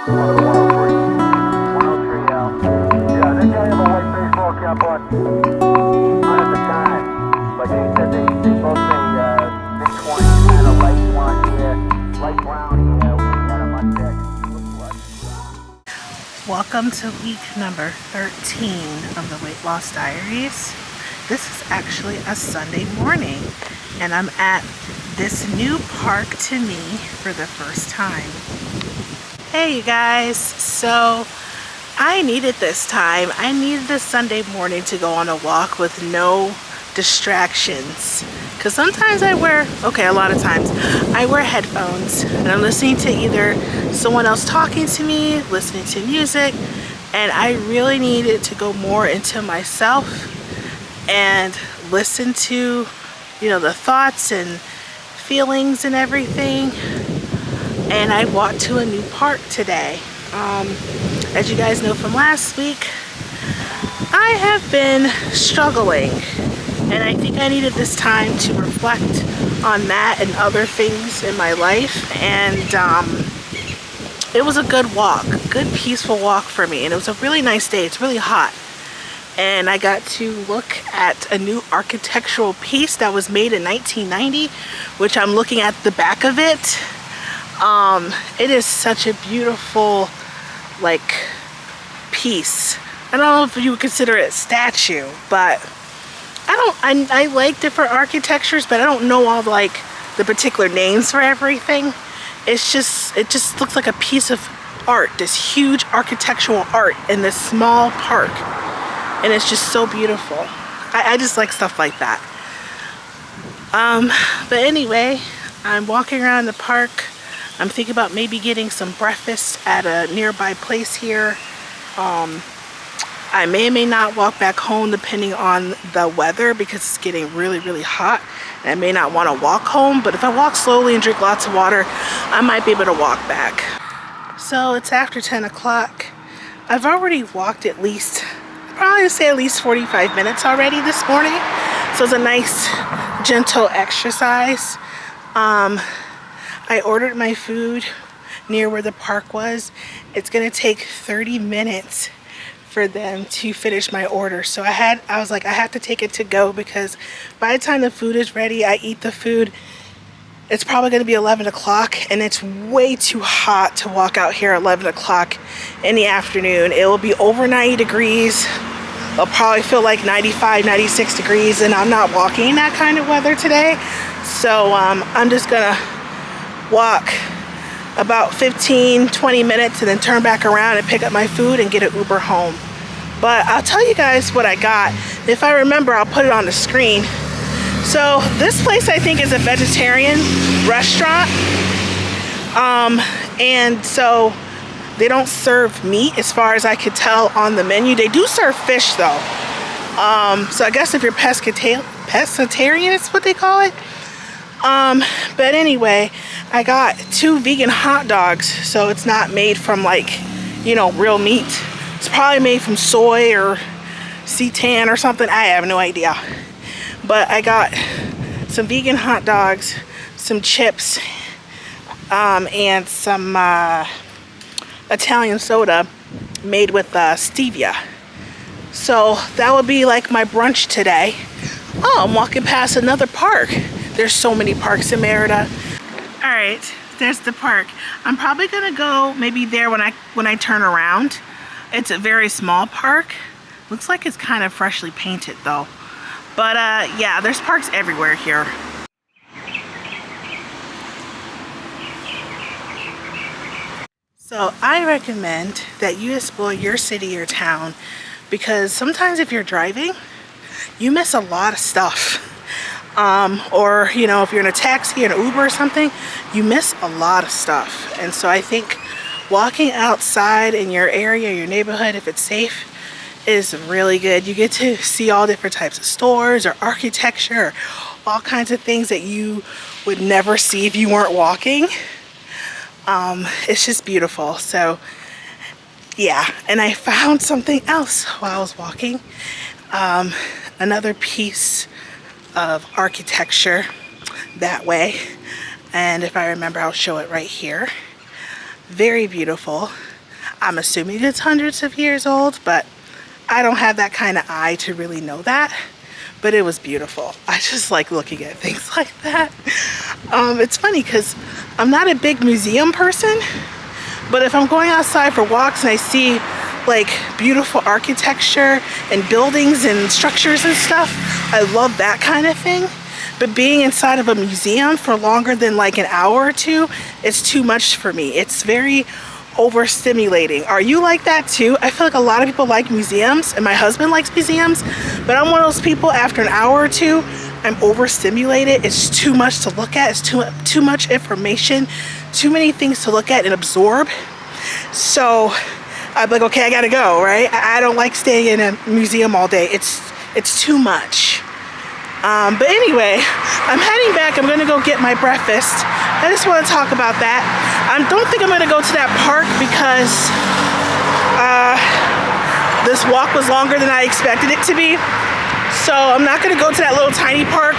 Yeah, they have a white baseball cap on at the time, but they said they both say mid-20s, kind of light blonde hair, light brown hair. We got them on deck. Welcome to week number 13 of the Weight Loss Diaries. This is actually a Sunday morning, and I'm at this new park to me for the first time. Hey you guys, so I needed this time. I needed this Sunday morning to go on a walk with no distractions. Because sometimes a lot of times I wear headphones and I'm listening to either someone else talking to me, listening to music, and I really needed to go more into myself and listen to, the thoughts and feelings and everything. And I walked to a new park today. As you guys know from last week, I have been struggling, and I think I needed this time to reflect on that and other things in my life. And it was a good walk, good peaceful walk for me, and it was a really nice day. It's really hot, and I got to look at a new architectural piece that was made in 1990, which I'm looking at the back of it. It is such a beautiful piece. I don't know if you would consider it a statue, but I like different architectures, but I don't know all the particular names for everything. It just looks like a piece of art, this huge architectural art in this small park, and it's just so beautiful. I just like stuff like that. But anyway, I'm walking around the park. I'm thinking about maybe getting some breakfast at a nearby place here. I may or may not walk back home depending on the weather, because it's getting really, really hot. And I may not want to walk home, but if I walk slowly and drink lots of water, I might be able to walk back. So it's after 10 o'clock. I've already walked at least 45 minutes already this morning. So it's a nice, gentle exercise. I ordered my food near where the park was. It's gonna take 30 minutes for them to finish my order. So I was like, I have to take it to go, because by the time the food is ready, I eat the food, it's probably gonna be 11 o'clock, and it's way too hot to walk out here at 11 o'clock in the afternoon. It will be over 90 degrees. It'll probably feel like 95, 96 degrees, and I'm not walking in that kind of weather today. So I'm just gonna walk about 15-20 minutes and then turn back around and pick up my food and get an Uber home. But I'll tell you guys what I got. If I remember, I'll put it on the screen. So this place, I think, is a vegetarian restaurant, and so they don't serve meat as far as I could tell on the menu. They do serve fish though, so I guess if you're pescatarian, it's what they call it. But anyway, I got 2 vegan hot dogs, so it's not made from real meat. It's probably made from soy or seitan or something. I have no idea. But I got some vegan hot dogs, some chips, and some Italian soda made with stevia. So that would be like my brunch today. Oh, I'm walking past another park. There's so many parks in Merida. All right, there's the park. I'm probably gonna go maybe there when I turn around. It's a very small park. Looks like it's kind of freshly painted though. But yeah, there's parks everywhere here. So I recommend that you explore your city or town, because sometimes if you're driving, you miss a lot of stuff. Or if you're in a taxi or an Uber or something, you miss a lot of stuff. And so I think walking outside in your area, your neighborhood, if it's safe, is really good. You get to see all different types of stores or architecture, or all kinds of things that you would never see if you weren't walking. It's just beautiful. So yeah, and I found something else while I was walking. Another piece of architecture that way, and if I remember, I'll show it right here. Very beautiful. I'm assuming it's hundreds of years old, but I don't have that kind of eye to really know that. But it was beautiful. I just like looking at things like that. It's funny because I'm not a big museum person, but if I'm going outside for walks and I see like beautiful architecture and buildings and structures and stuff, I love that kind of thing. But being inside of a museum for longer than like an hour or two is too much for me. It's very overstimulating. Are you like that too? I feel like a lot of people like museums, and my husband likes museums, but I'm one of those people, after an hour or two, I'm overstimulated. It's too much to look at. It's too much information, too many things to look at and absorb. So I'm like, okay, I gotta go, right? I don't like staying in a museum all day. It's too much. But anyway, I'm heading back. I'm gonna go get my breakfast. I just want to talk about that. I don't think I'm gonna go to that park because this walk was longer than I expected it to be. So I'm not gonna go to that little tiny park.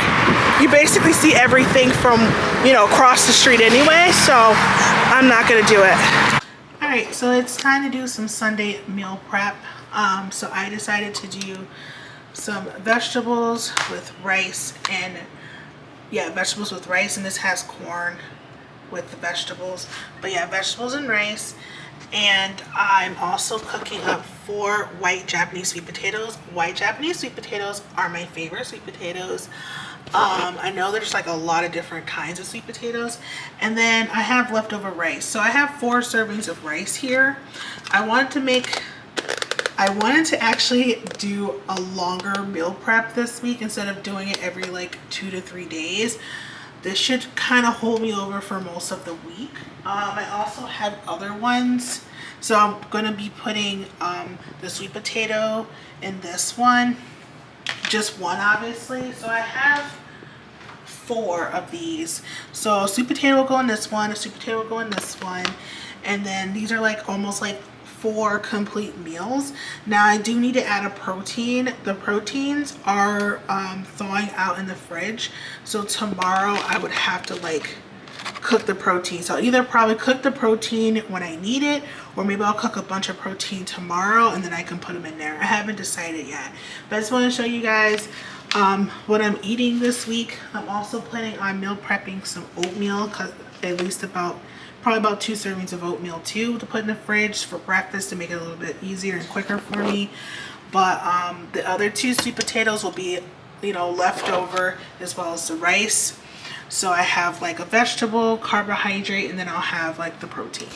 You basically see everything from, you know, across the street anyway, so I'm not gonna do it. All right, so it's time to do some Sunday meal prep. So I decided to do some vegetables with rice, and vegetables with rice, and this has corn with the vegetables, but yeah, vegetables and rice. And I'm also cooking up 4 white Japanese sweet potatoes. White Japanese sweet potatoes are my favorite sweet potatoes. I know there's like a lot of different kinds of sweet potatoes. And then I have leftover rice, so I have 4 servings of rice here. I wanted to actually do a longer meal prep this week instead of doing it every like 2 to 3 days. This should kind of hold me over for most of the week. I also have other ones. So I'm going to be putting the sweet potato in this one. Just one, obviously. So I have 4 of these. So sweet potato will go in this one. A sweet potato will go in this one. And then these are like almost like 4 complete meals. Now I do need to add a protein. The proteins are thawing out in the fridge, so tomorrow I would have to like cook the protein. So I'll either probably cook the protein when I need it, or maybe I'll cook a bunch of protein tomorrow and then I can put them in there. I haven't decided yet, but I just want to show you guys what I'm eating this week. I'm also planning on meal prepping some oatmeal, at least probably about 2 servings of oatmeal too, to put in the fridge for breakfast to make it a little bit easier and quicker for me. But the other 2 sweet potatoes will be, you know, left over, as well as the rice. So I have like a vegetable, carbohydrate, and then I'll have like the protein.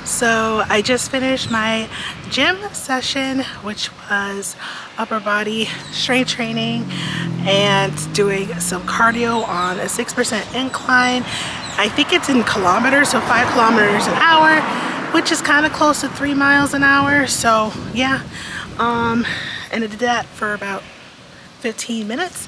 So I just finished my gym session, which was upper body strength training and doing some cardio on a 6% incline. I think it's in kilometers, so 5 kilometers an hour, which is kind of close to 3 miles an hour. So yeah, and I did that for about 15 minutes.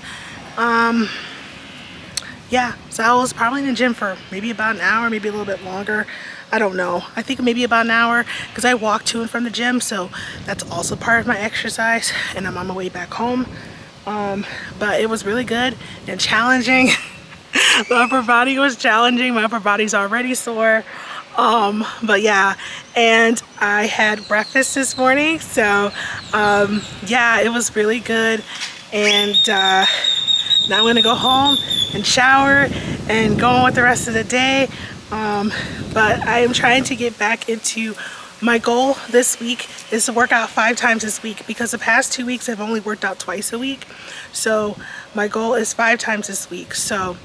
Yeah, so I was probably in the gym for maybe about an hour, maybe a little bit longer. I don't know. I think maybe about an hour, because I walk to and from the gym, so that's also part of my exercise, and I'm on my way back home. But it was really good and challenging. The upper body was challenging. My upper body's already sore. But yeah, and I had breakfast this morning, so yeah, it was really good. And now I'm gonna go home and shower and go on with the rest of the day. But I am trying to get back into my goal this week is to work out 5 times this week, because the past 2 weeks I've only worked out twice a week. So my goal is 5 times this week. So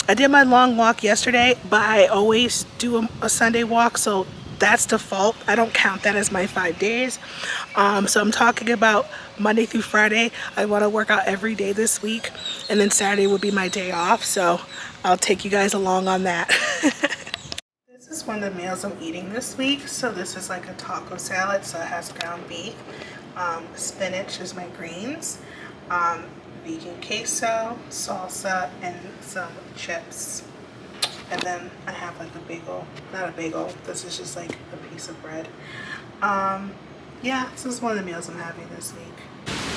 I did my long walk yesterday, but I always do a Sunday walk, so that's default. I don't count that as my 5 days. So I'm talking about Monday through Friday. I want to work out every day this week, and then Saturday will be my day off. So I'll take you guys along on that. This is one of the meals I'm eating this week. So this is like a taco salad. So it has ground beef, spinach is my greens, vegan queso, salsa, and some chips. And then I have like a bagel, not a bagel, this is just like a piece of bread. Yeah, this is one of the meals I'm having this week.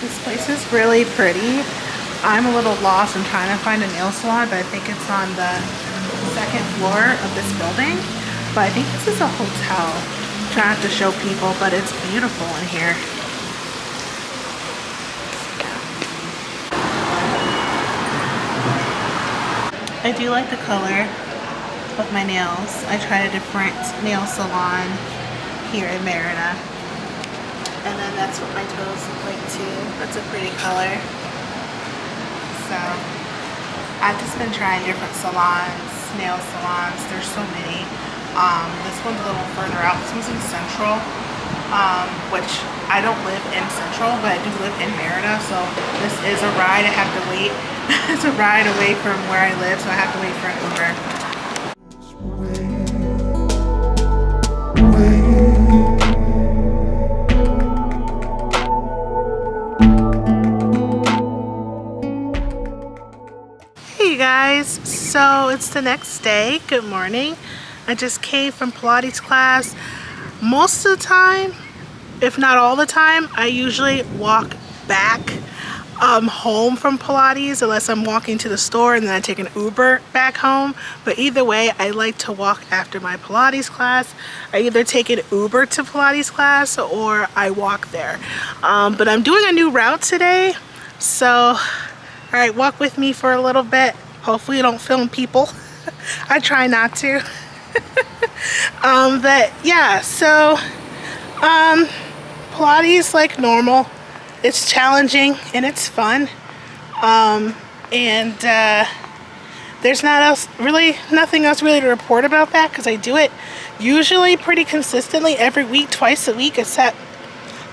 This place is really pretty. I'm a little lost in trying to find a nail salon, but I think it's on the second floor of this building. But I think this is a hotel. I'm trying not to show people, but it's beautiful in here. I do like the color of my nails. I tried a different nail salon here in Merida. And then that's what my toes look like too. That's a pretty color. So I've just been trying different salons, nail salons. There's so many. This one's a little further out. This one's in Central, which I don't live in Central, but I do live in Merida. So this is a ride. I have to wait. It's a ride away from where I live, so I have to wait for an Uber. Hey guys, so it's the next day. Good morning. I just came from Pilates class. Most of the time, if not all the time, I usually walk back home from Pilates unless I'm walking to the store, and then I take an Uber back home. But either way, I like to walk after my Pilates class. I either take an Uber to Pilates class or I walk there. But I'm doing a new route today, so all right, walk with me for a little bit. Hopefully you don't film people. I try not to. But yeah, so Pilates like normal. It's challenging and it's fun. There's nothing else really to report about that, because I do it usually pretty consistently every week, twice a week, except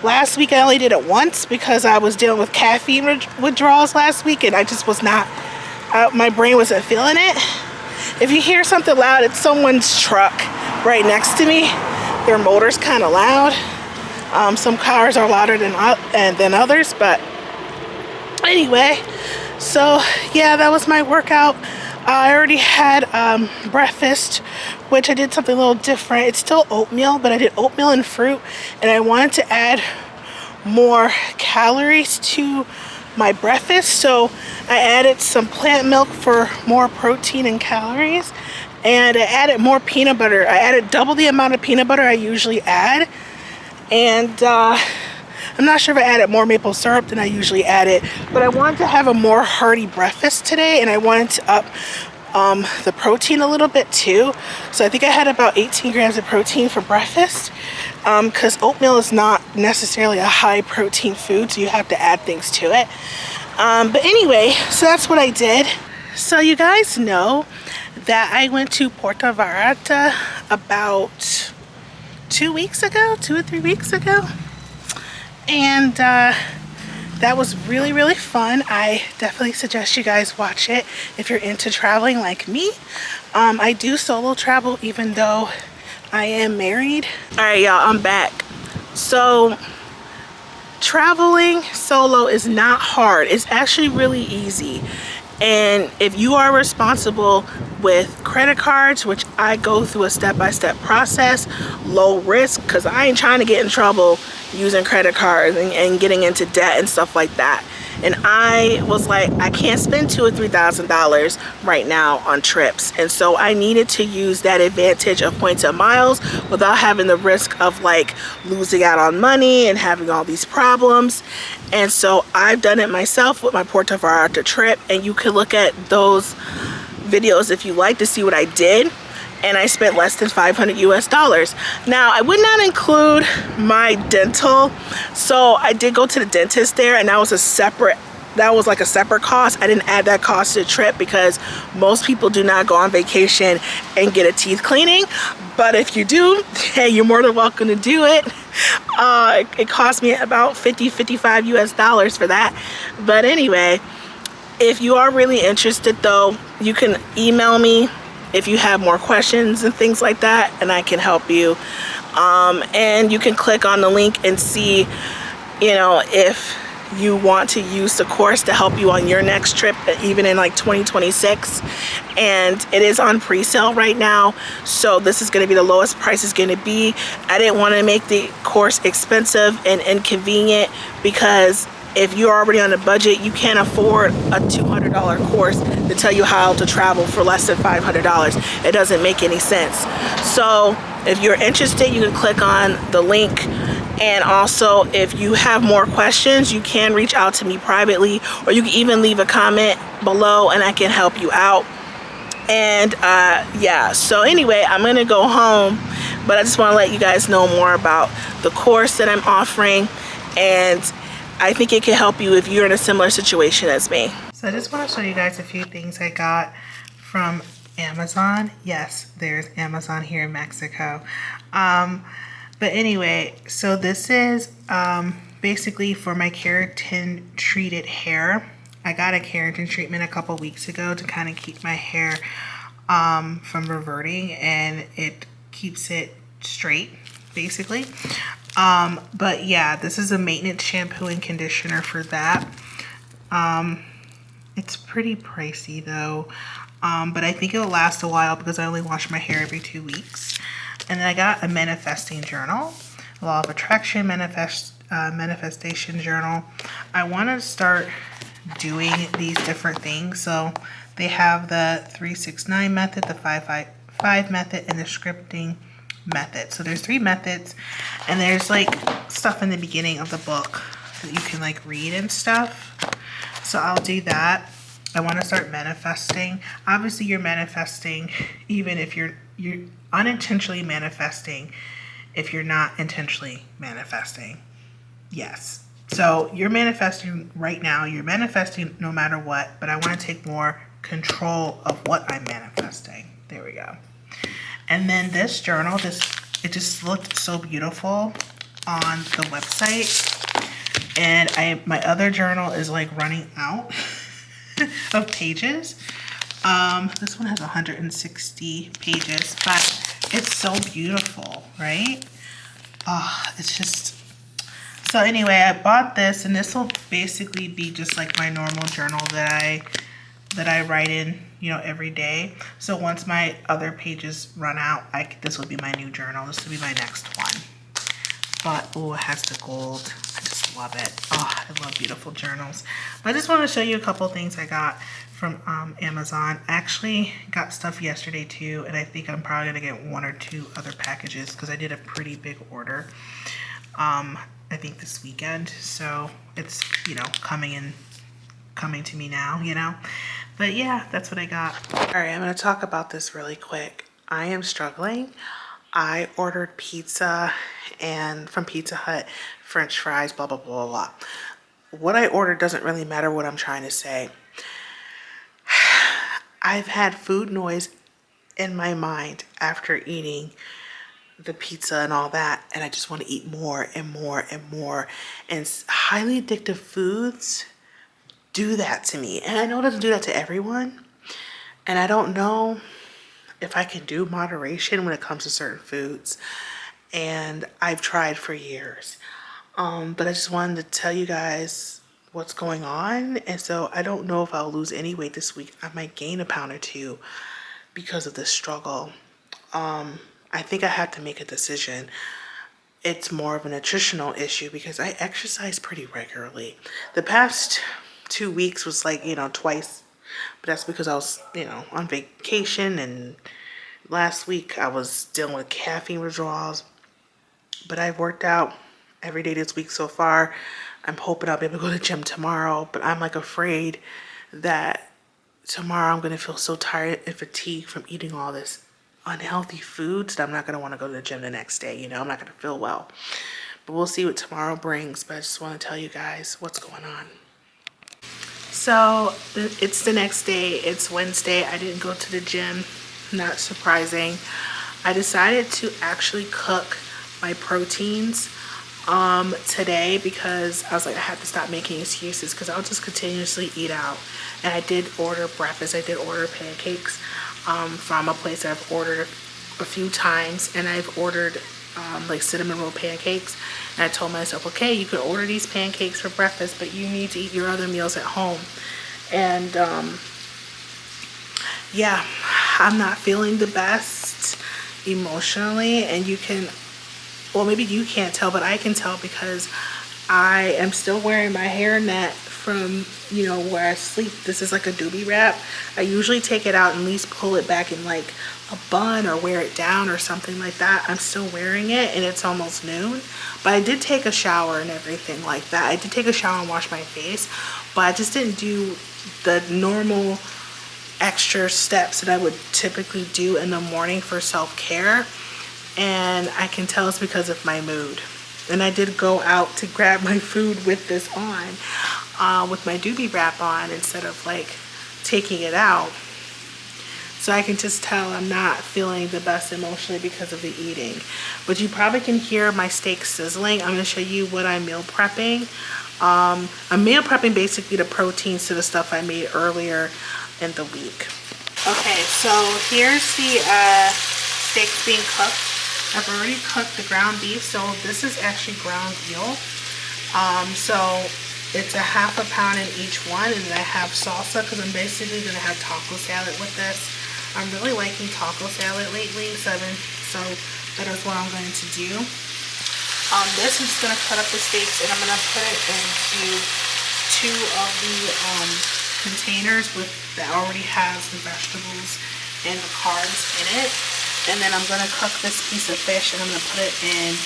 last week I only did it once because I was dealing with caffeine withdrawals last week, and I just was not, my brain wasn't feeling it. If you hear something loud, it's someone's truck right next to me. Their motor's kind of loud. Some cars are louder than others, but anyway, so yeah, that was my workout. I already had breakfast, which I did something a little different. It's still oatmeal, but I did oatmeal and fruit, and I wanted to add more calories to my breakfast, so I added some plant milk for more protein and calories, and I added more peanut butter. I added double the amount of peanut butter I usually add, and I'm not sure if I added more maple syrup than I usually added, but I wanted to have a more hearty breakfast today, and I wanted to up the protein a little bit too. So I think I had about 18 grams of protein for breakfast, because oatmeal is not necessarily a high protein food, so you have to add things to it. But anyway, so that's what I did. So you guys know that I went to Puerto Vallarta about 2 weeks ago, 2 or 3 weeks ago. And that was really, really fun. I definitely suggest you guys watch it if you're into traveling like me. I do solo travel even though I am married. All right, y'all, I'm back. So traveling solo is not hard. It's actually really easy. And if you are responsible with credit cards, which I go through a step-by-step process, low risk, because I ain't trying to get in trouble using credit cards and getting into debt and stuff like that. And I was like, I can't spend $2,000 or $3,000 right now on trips. And so I needed to use that advantage of points and miles without having the risk of like losing out on money and having all these problems. And so I've done it myself with my Puerto Vallarta trip, and you can look at those videos if you like to see what I did. And I spent less than $500 US. Now, I would not include my dental. So I did go to the dentist there, and that was like a separate cost. I didn't add that cost to the trip because most people do not go on vacation and get a teeth cleaning. But if you do, hey, you're more than welcome to do it. It cost me about $55 US for that. But anyway, if you are really interested though, you can email me if you have more questions and things like that, and I can help you. And you can click on the link and see, you know, if you want to use the course to help you on your next trip, even in like 2026. And it is on pre-sale right now, so this is going to be the lowest price it's going to be. I didn't want to make the course expensive and inconvenient, because if you're already on a budget, you can't afford a $200 course to tell you how to travel for less than $500. It doesn't make any sense. So if you're interested, you can click on the link. And also, if you have more questions, you can reach out to me privately, or you can even leave a comment below and I can help you out. And yeah, so anyway, I'm gonna go home, but I just want to let you guys know more about the course that I'm offering, and I think it can help you if you're in a similar situation as me. So I just want to show you guys a few things I got from Amazon. Yes, there's Amazon here in Mexico. But anyway, so this is basically for my keratin treated hair. I got a keratin treatment a couple weeks ago to kind of keep my hair from reverting, and it keeps it straight, basically. But yeah, this is a maintenance shampoo and conditioner for that. It's pretty pricey though, but I think it'll last a while because I only wash my hair every 2 weeks. And then I got a manifesting journal, law of attraction manifestation journal. I want to start doing these different things. So they have the 369 method, the 555 method, and the scripting method. So there's 3 methods, and there's like stuff in the beginning of the book that you can like read and stuff. So I'll do that. I want to start manifesting. Obviously you're manifesting even if you're unintentionally manifesting if you're not intentionally manifesting. Yes. So you're manifesting right now. You're manifesting no matter what, but I want to take more control of what I'm manifesting. There we go. And then this journal, it just looked so beautiful on the website. And my other journal is like running out of pages. This one has 160 pages, but it's so beautiful, right? Oh, it's just... So anyway, I bought this, and this will basically be just like my normal journal that I write in, you know, every day. So once my other pages run out, this will be my new journal. This will be my next one. But oh, it has the gold. I just love it. Oh, I love beautiful journals. But I just want to show you a couple things I got from Amazon. I actually got stuff yesterday too, and I think I'm probably gonna get 1 or 2 other packages because I did a pretty big order. I think this weekend, so it's, you know, coming to me now, you know. But yeah, that's what I got. All right, I'm gonna talk about this really quick. I am struggling. I ordered pizza and from Pizza Hut, French fries, blah, blah, blah, blah. What I ordered doesn't really matter what I'm trying to say. I've had food noise in my mind after eating the pizza and all that, and I just want to eat more and more and more. And highly addictive foods do that to me. And I know it doesn't do that to everyone. And I don't know if I can do moderation when it comes to certain foods. And I've tried for years. But I just wanted to tell you guys what's going on. And so I don't know if I'll lose any weight this week. I might gain a pound or 2 because of this struggle. I think I have to make a decision. It's more of a nutritional issue because I exercise pretty regularly. The past 2 weeks was like, you know, twice. But that's because I was, you know, on vacation, and last week I was dealing with caffeine withdrawals. But I've worked out every day this week so far. I'm hoping I'll be able to go to the gym tomorrow, but I'm like afraid that tomorrow I'm gonna feel so tired and fatigued from eating all this unhealthy foods that I'm not gonna want to go to the gym the next day. You know, I'm not gonna feel well. But we'll see what tomorrow brings. But I just want to tell you guys what's going on. So it's the next day. It's Wednesday. I didn't go to the gym. Not surprising. I decided to actually cook my proteins today because I was like, I have to stop making excuses because I'll just continuously eat out. And I did order breakfast. I did order pancakes. from a place that I've ordered a few times, and I've ordered like cinnamon roll pancakes. And I told myself, okay, you can order these pancakes for breakfast, but you need to eat your other meals at home. And yeah, I'm not feeling the best emotionally, and you can, well, maybe you can't tell, but I can tell because I am still wearing my hairnet from, you know, where I sleep. This is like a doobie wrap. I usually take it out and at least pull it back in like a bun or wear it down or something like that. I'm still wearing it and it's almost noon, but I did take a shower and everything like that. I did take a shower and wash my face, but I just didn't do the normal extra steps that I would typically do in the morning for self-care. And I can tell it's because of my mood. And I did go out to grab my food with this on, with my doobie wrap on instead of like taking it out. So I can just tell I'm not feeling the best emotionally because of the eating. But you probably can hear my steak sizzling. I'm gonna show you what I'm meal prepping. I'm meal prepping basically the proteins to the stuff I made earlier in the week. Okay, so here's the steaks being cooked. I've already cooked the ground beef, so this is actually ground veal. So it's a half a pound in each one, and then I have salsa because I'm basically gonna have taco salad with this. I'm really liking taco salad lately, so that is what I'm going to do. This I'm just gonna cut up the steaks and I'm gonna put it into two of the containers that already has the vegetables and the carbs in it. And then I'm going to cook this piece of fish and I'm going to put it in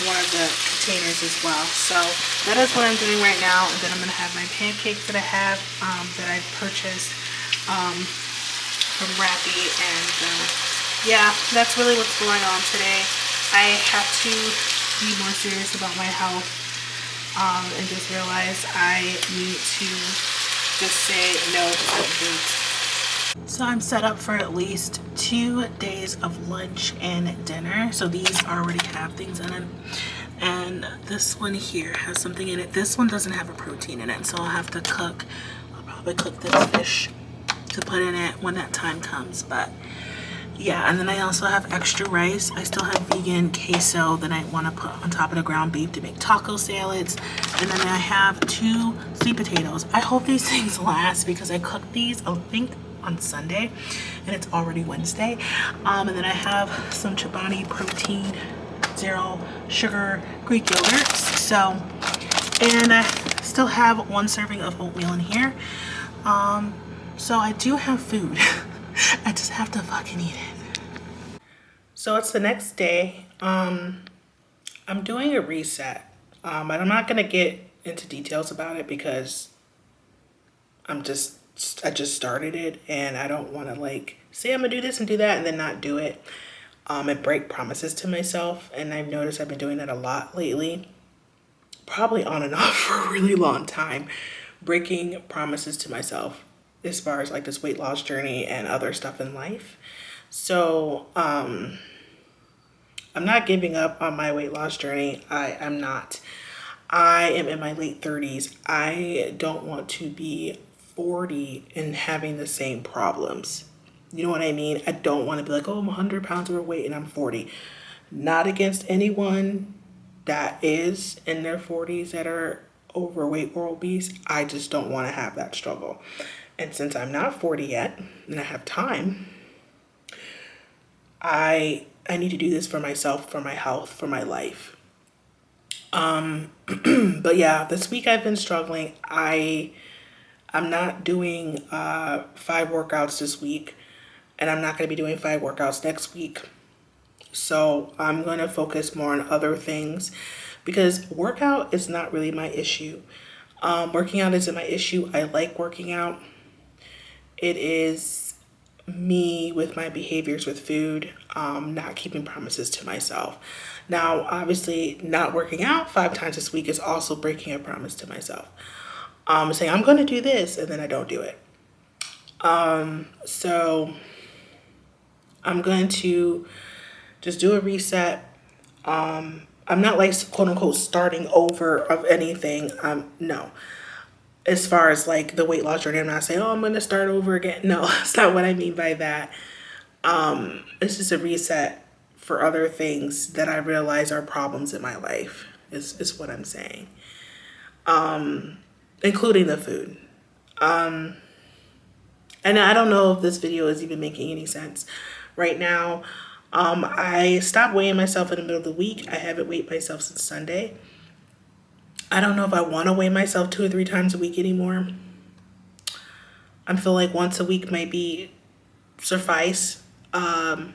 one of the containers as well. So that is what I'm doing right now. And then I'm going to have my pancakes that I have that I purchased from Rappi. And yeah, that's really what's going on today. I have to be more serious about my health and just realize I need to just say no to certain foods. So I'm set up for at least 2 days of lunch and dinner. So these already have things in it. And this one here has something in it. This one doesn't have a protein in it. So I'll have to cook, I'll probably cook this fish to put in it when that time comes. But yeah, and then I also have extra rice. I still have vegan queso that I want to put on top of the ground beef to make taco salads. And then I have 2 sweet potatoes. I hope these things last because I cooked these, I think, on Sunday and it's already Wednesday. And then I have some Chobani protein, 0 sugar Greek yogurts. So, and I still have 1 serving of oatmeal in here. So I do have food. I just have to fucking eat it. So it's the next day. I'm doing a reset. And I'm not gonna get into details about it because I just started it and I don't want to like say I'm gonna do this and do that and then not do it and break promises to myself. And I've noticed I've been doing that a lot lately, probably on and off for a really long time, breaking promises to myself as far as like this weight loss journey and other stuff in life. So I'm not giving up on my weight loss journey. I'm not. I am in my late 30s. I don't want to be 40 and having the same problems. You know what I mean? I don't want to be like, oh, I'm 100 pounds overweight and I'm 40. Not against anyone that is in their 40s that are overweight or obese. I just don't want to have that struggle. And since I'm not 40 yet and I have time, I need to do this for myself, for my health, for my life. But yeah, this week I've been struggling. I'm not doing 5 workouts this week, and I'm not going to be doing 5 workouts next week. So I'm going to focus more on other things because workout is not really my issue. Working out isn't my issue. I like working out. It is me with my behaviors with food, not keeping promises to myself. Now, obviously, not working out 5 times this week is also breaking a promise to myself. Saying I'm going to do this and then I don't do it. So I'm going to just do a reset. I'm not like quote unquote starting over of anything. No, as far as like the weight loss journey, I'm not saying, oh, I'm gonna start over again. No, that's not what I mean by that. It's just a reset for other things that I realize are problems in my life, is what I'm saying. Including the food. And I don't know if this video is even making any sense right now. I stopped weighing myself in the middle of the week. I haven't weighed myself since Sunday. I don't know if I want to weigh myself 2 or 3 times a week anymore. I feel like once a week might be suffice. I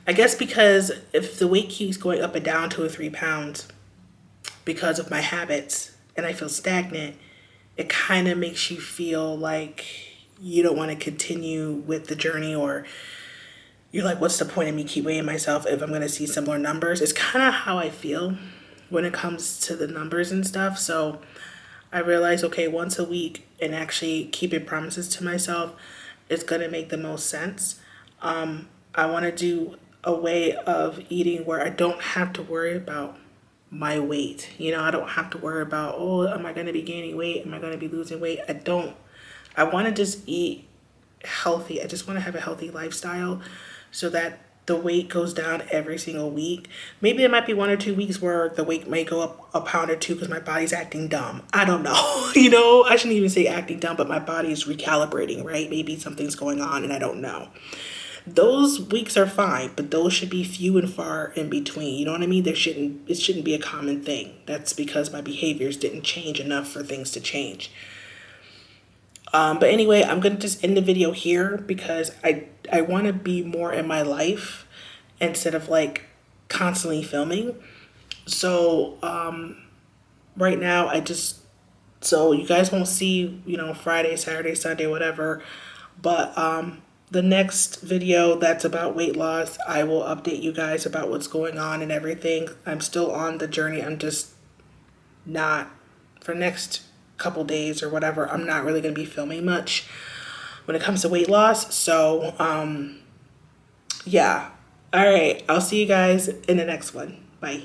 guess because if the weight keeps going up and down 2 or 3 pounds because of my habits and I feel stagnant, it kind of makes you feel like you don't want to continue with the journey, or you're like, what's the point of me keep weighing myself if I'm going to see similar numbers? It's kind of how I feel when it comes to the numbers and stuff. So I realized, okay, once a week and actually keeping promises to myself is going to make the most sense. I want to do a way of eating where I don't have to worry about my weight. You know, I don't have to worry about, oh, am I going to be gaining weight? Am I going to be losing weight? I want to just eat healthy. I just want to have a healthy lifestyle so that the weight goes down every single week. Maybe there might be 1 or 2 weeks where the weight may go up a pound or 2 because my body's acting dumb. I don't know. You know, I shouldn't even say acting dumb, but my body is recalibrating, right? Maybe something's going on and I don't know. Those weeks are fine, but those should be few and far in between. You know what I mean? It shouldn't be a common thing. That's because my behaviors didn't change enough for things to change. But anyway, I'm going to just end the video here because I want to be more in my life instead of like constantly filming. So right now so you guys won't see, you know, Friday, Saturday, Sunday, whatever. But the next video that's about weight loss, I will update you guys about what's going on and everything. I'm still on the journey. I'm just not, for next couple days or whatever, I'm not really going to be filming much when it comes to weight loss. So yeah, all right, I'll see you guys in the next one. Bye.